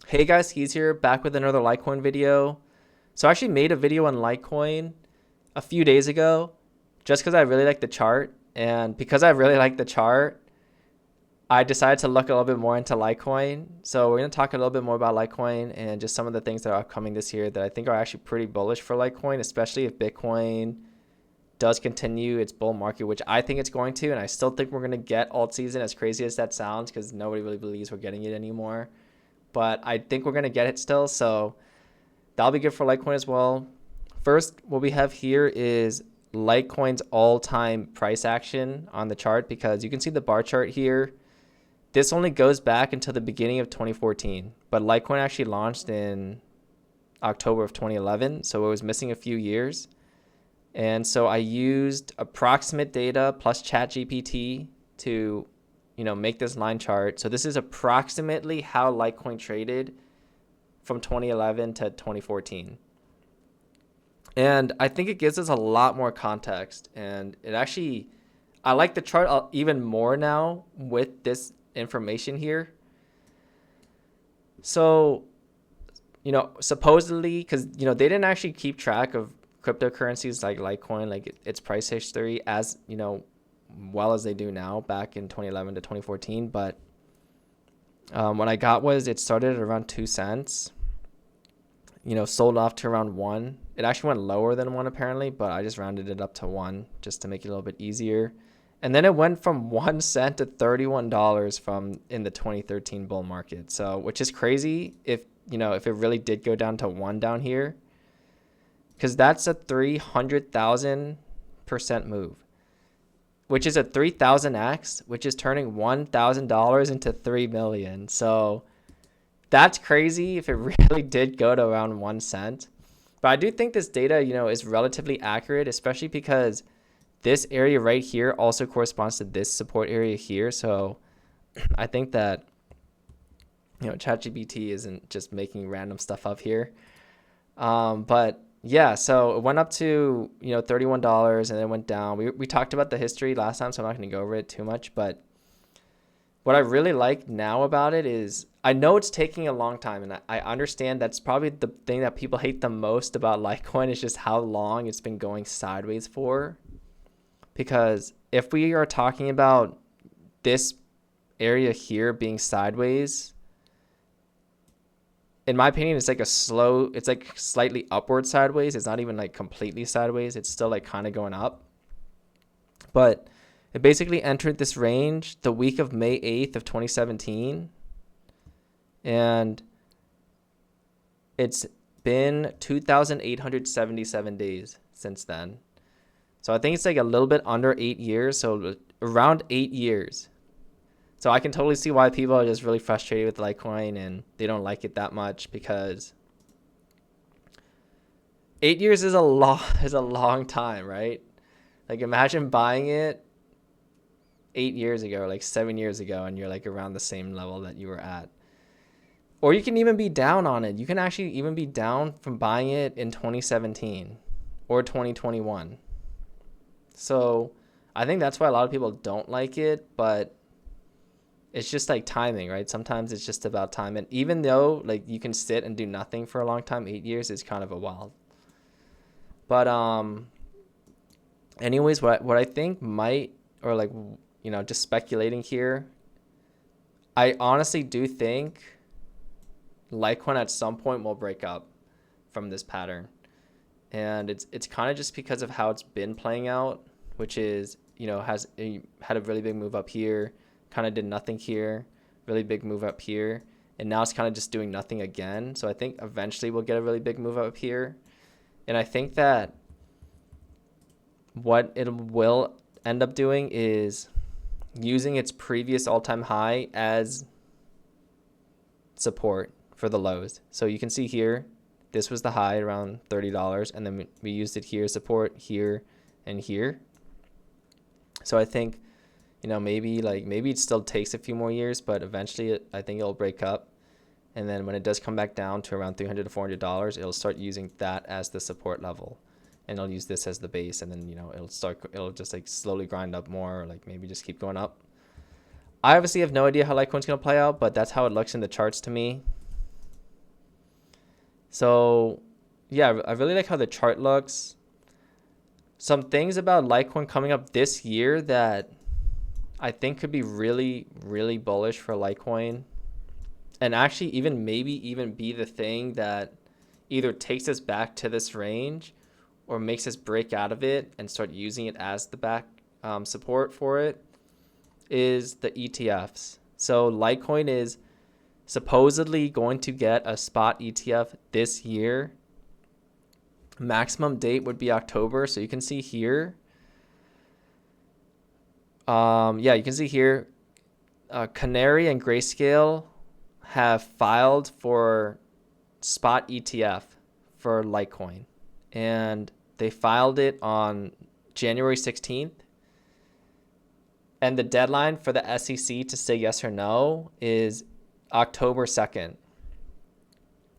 Hey guys, He's here back with another Litecoin video. So I actually made a video on Litecoin a few days ago just because I really like the chart. And because I really like the chart, I decided to look a little bit more into Litecoin. So we're going to talk a little bit more about Litecoin and just some of the things that are upcoming this year that I think are actually pretty bullish for Litecoin, especially if Bitcoin does continue its bull market, which I think it's going to. And I still think we're going to get alt season, as crazy as that sounds, because nobody really believes we're getting it anymore. But I think we're going to get it still. So that'll be good for Litecoin as well. First, what we have here is Litecoin's all-time price action on the chart, because you can see the bar chart here. This only goes back until the beginning of 2014, but Litecoin actually launched in October of 2011, so it was missing a few years. And so I used approximate data plus ChatGPT to make this line chart. So this is approximately how Litecoin traded from 2011 to 2014. And I think it gives us a lot more context. And it actually, I like the chart even more now with this information here. So, supposedly, because, they didn't actually keep track of cryptocurrencies like Litecoin, like its price history as, well as they do now back in 2011 to 2014. But what I got was it started at around 2 cents, sold off to around 1. It actually went lower than 1 apparently, but I just rounded it up to 1 just to make it a little bit easier. And then it went from 1 cent to $31 from in the 2013 bull market. So, which is crazy if it really did go down to 1 down here, because that's a 300,000% move, which is a 3,000x, which is turning $1,000 into 3 million. So that's crazy if it really did go to around 1 cent. But I do think this data, is relatively accurate, especially because this area right here also corresponds to this support area here. So I think that, ChatGPT isn't just making random stuff up here. But yeah, so it went up to, $31 and then went down. We talked about the history last time, so I'm not going to go over it too much. But what I really like now about it is I know it's taking a long time, and I understand that's probably the thing that people hate the most about Litecoin is just how long it's been going sideways for. Because if we are talking about this area here being sideways, in my opinion, it's like it's like slightly upward sideways. It's not even like completely sideways. It's still like kind of going up. But it basically entered this range the week of May 8th of 2017. And it's been 2,877 days since then. So I think it's like a little bit under 8 years. So around 8 years. So I can totally see why people are just really frustrated with Litecoin and they don't like it that much, because 8 years is a long time, right? Like imagine buying it 8 years ago, like 7 years ago, and you're like around the same level that you were at. Or you can even be down on it. You can actually even be down from buying it in 2017 or 2021. So I think that's why a lot of people don't like it, but it's just like timing, right? Sometimes it's just about time. And even though like you can sit and do nothing for a long time, 8 years is kind of a while. But anyways, what I think might, or like, just speculating here, I honestly do think Litecoin at some point will break up from this pattern. And it's kind of just because of how it's been playing out, which is, had a really big move up here, kind of did nothing here, really big move up here, and now it's kind of just doing nothing again. So I think eventually we'll get a really big move up here. And I think that what it will end up doing is using its previous all-time high as support for the lows. So you can see here, this was the high around $30, and then we used it here, support here and here. So I think, maybe it still takes a few more years, but eventually I think it'll break up. And then when it does come back down to around $300 to $400, it'll start using that as the support level. And it'll use this as the base, and then, it'll just like slowly grind up more, or like maybe just keep going up. I obviously have no idea how Litecoin's going to play out, but that's how it looks in the charts to me. So yeah, I really like how the chart looks. Some things about Litecoin coming up this year that I think could be really, really bullish for Litecoin, and actually even maybe even be the thing that either takes us back to this range or makes us break out of it and start using it as the back support for it, is the ETFs. So Litecoin is supposedly going to get a spot ETF this year. Maximum date would be October. So you can see here. Yeah, you can see here, Canary and Grayscale have filed for spot ETF for Litecoin. And they filed it on January 16th. And the deadline for the SEC to say yes or no is October 2nd.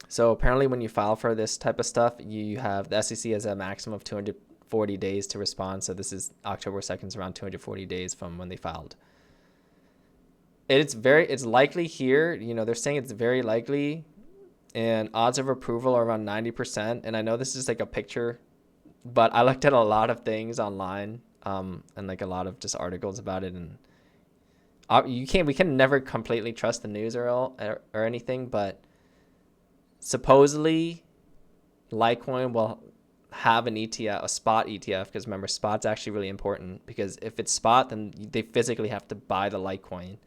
So apparently when you file for this type of stuff, you have the SEC has a maximum of 240 days to respond. So this is October 2nd, around 240 days from when they filed. It's likely here, they're saying it's very likely, and odds of approval are around 90%. And I know this is like a picture, but I looked at a lot of things online, and like a lot of just articles about it, and we can never completely trust the news or anything, but supposedly Litecoin will have an ETF, a spot ETF, because remember, spot's actually really important, because if it's spot, then they physically have to buy the Litecoin.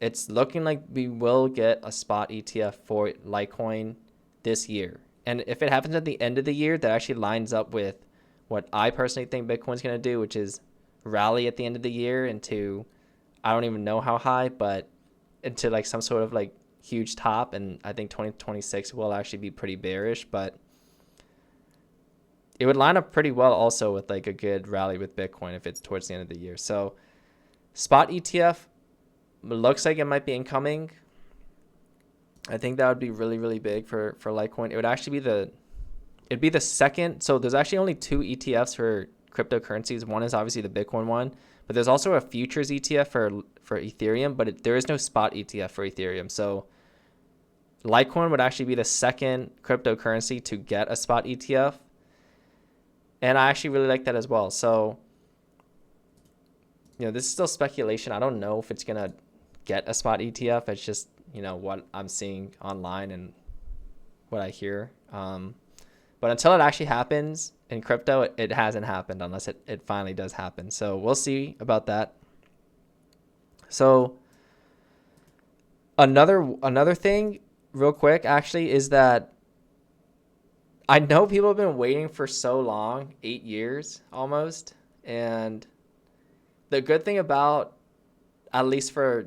It's looking like we will get a spot ETF for Litecoin this year. And if it happens at the end of the year, that actually lines up with what I personally think Bitcoin's going to do, which is rally at the end of the year into, I don't even know how high, but into like some sort of like huge top. And I think 2026 will actually be pretty bearish, but it would line up pretty well also with like a good rally with Bitcoin if it's towards the end of the year. So spot ETF looks like it might be incoming. I think that would be really, really big for Litecoin. It would actually be it'd be the second. So there's actually only two ETFs for cryptocurrencies. One is obviously the Bitcoin one, but there's also a futures ETF for Ethereum, but there is no spot ETF for Ethereum. So Litecoin would actually be the second cryptocurrency to get a spot ETF. And I actually really like that as well. So, this is still speculation. I don't know if it's going to get a spot ETF. It's just, what I'm seeing online and what I hear. But until it actually happens in crypto, it hasn't happened unless it finally does happen. So we'll see about that. So another thing real quick actually is that I know people have been waiting for so long, 8 years almost. And the good thing about, at least for,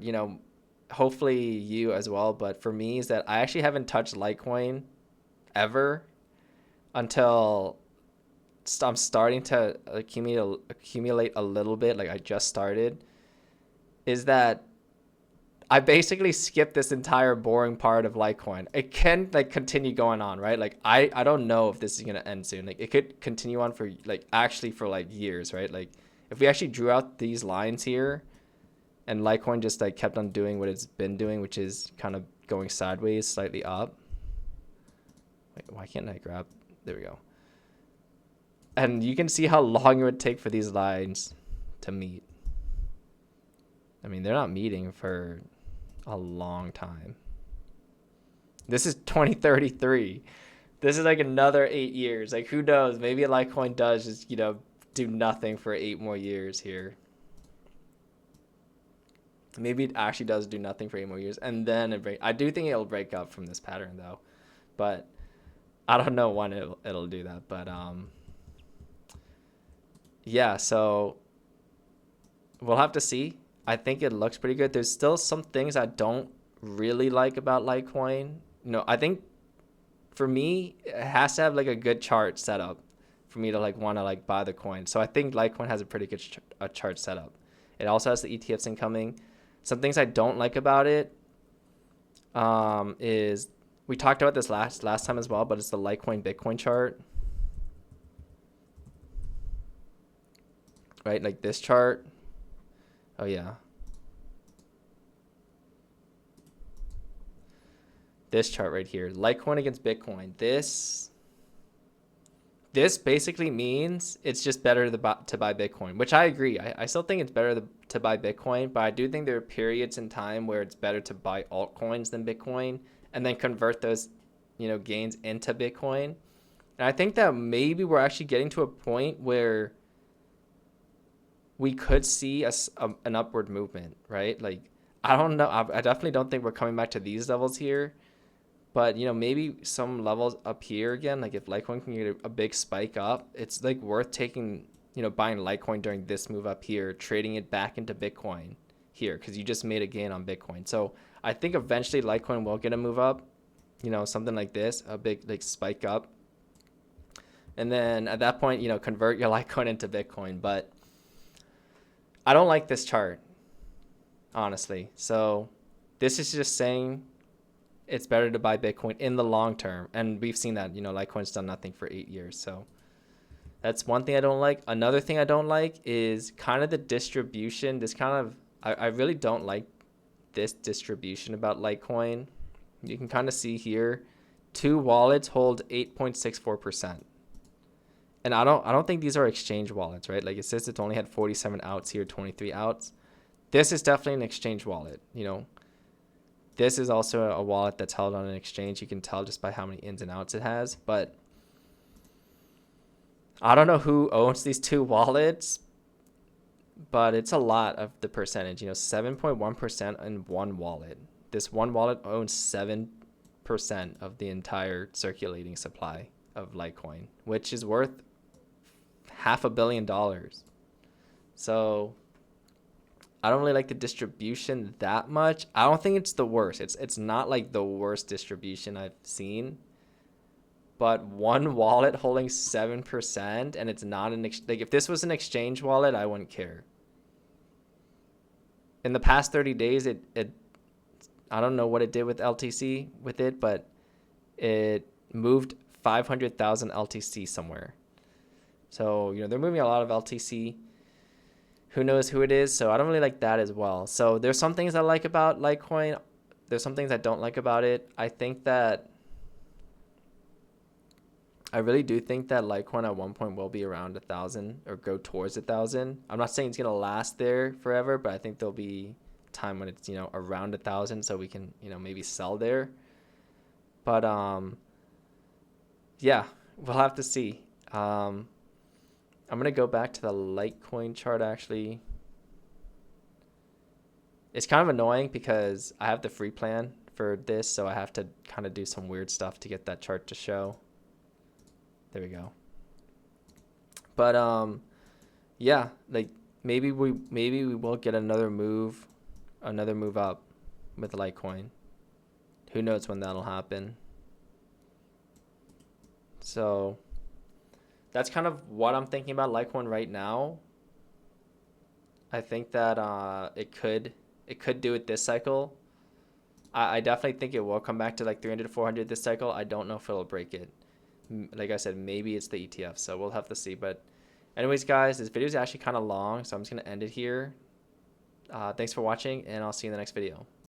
hopefully you as well, but for me, is that I actually haven't touched Litecoin ever until I'm starting to accumulate a little bit. Like I just started, is that I basically skipped this entire boring part of Litecoin. It can like continue going on, right? Like I don't know if this is going to end soon. Like it could continue on for like actually for like years, right? Like if we actually drew out these lines here and Litecoin just like kept on doing what it's been doing, which is kind of going sideways, slightly up. Wait, why can't I grab? There we go. And you can see how long it would take for these lines to meet. I mean, they're not meeting for a long time. This is 2033. This is like another 8 years. Like who knows? Maybe Litecoin does just, do nothing for 8 more years here. Maybe it actually does do nothing for 8 more years. And then I do think it'll break up from this pattern though. But I don't know when it'll do that. But yeah, so we'll have to see. I think it looks pretty good. There's still some things I don't really like about Litecoin. I think for me, it has to have like a good chart setup for me to like want to like buy the coin. So I think Litecoin has a pretty good chart setup. It also has the ETFs incoming. Some things I don't like about it is, we talked about this last time as well, but it's the Litecoin Bitcoin chart. Right, like this chart. Oh yeah. This chart right here, Litecoin against Bitcoin. This basically means it's just better to buy Bitcoin, which I agree. I still think it's better to buy Bitcoin, but I do think there are periods in time where it's better to buy altcoins than Bitcoin and then convert those, gains into Bitcoin. And I think that maybe we're actually getting to a point where we could see an upward movement, right? Like, I don't know. I definitely don't think we're coming back to these levels here. But, maybe some levels up here again, like if Litecoin can get a big spike up, it's like worth taking, buying Litecoin during this move up here, trading it back into Bitcoin here because you just made a gain on Bitcoin. So I think eventually Litecoin will get a move up, something like this, a big like spike up. And then at that point, convert your Litecoin into Bitcoin. But I don't like this chart, honestly. So this is just saying it's better to buy Bitcoin in the long term. And we've seen that, Litecoin's done nothing for 8 years. So that's one thing I don't like. Another thing I don't like is kind of the distribution. I really don't like this distribution about Litecoin. You can kind of see here, 2 wallets hold 8.64%. And I don't think these are exchange wallets, right? Like it says it's only had 47 outs here, 23 outs. This is definitely an exchange wallet, This is also a wallet that's held on an exchange. You can tell just by how many ins and outs it has. But I don't know who owns these 2 wallets, but it's a lot of the percentage. 7.1% in one wallet. This one wallet owns 7% of the entire circulating supply of Litecoin, which is worth $500 million. So I don't really like the distribution that much. I don't think it's the worst. It's not like the worst distribution I've seen. But one wallet holding 7%, and it's not like if this was an exchange wallet, I wouldn't care. In the past 30 days, it I don't know what it did with LTC with it, but it moved 500,000 LTC somewhere. So, they're moving a lot of LTC. Who knows who it is? So I don't really like that as well. So there's some things I like about Litecoin. There's some things I don't like about it. I really do think that Litecoin at one point will be around 1,000 or go towards 1,000. I'm not saying it's going to last there forever, but I think there'll be time when it's, around 1,000 so we can, maybe sell there. But, yeah, we'll have to see. I'm going to go back to the Litecoin chart, actually. It's kind of annoying because I have the free plan for this, so I have to kind of do some weird stuff to get that chart to show. There we go. But, yeah, like maybe we will get another move up with Litecoin. Who knows when that'll happen. So that's kind of what I'm thinking about Litecoin right now. I think that it could do it this cycle. I definitely think it will come back to like 300 to 400 this cycle. I don't know if it'll break it. Like I said, maybe it's the ETF, so we'll have to see. But anyways, guys, this video is actually kind of long, so I'm just going to end it here. Thanks for watching, and I'll see you in the next video.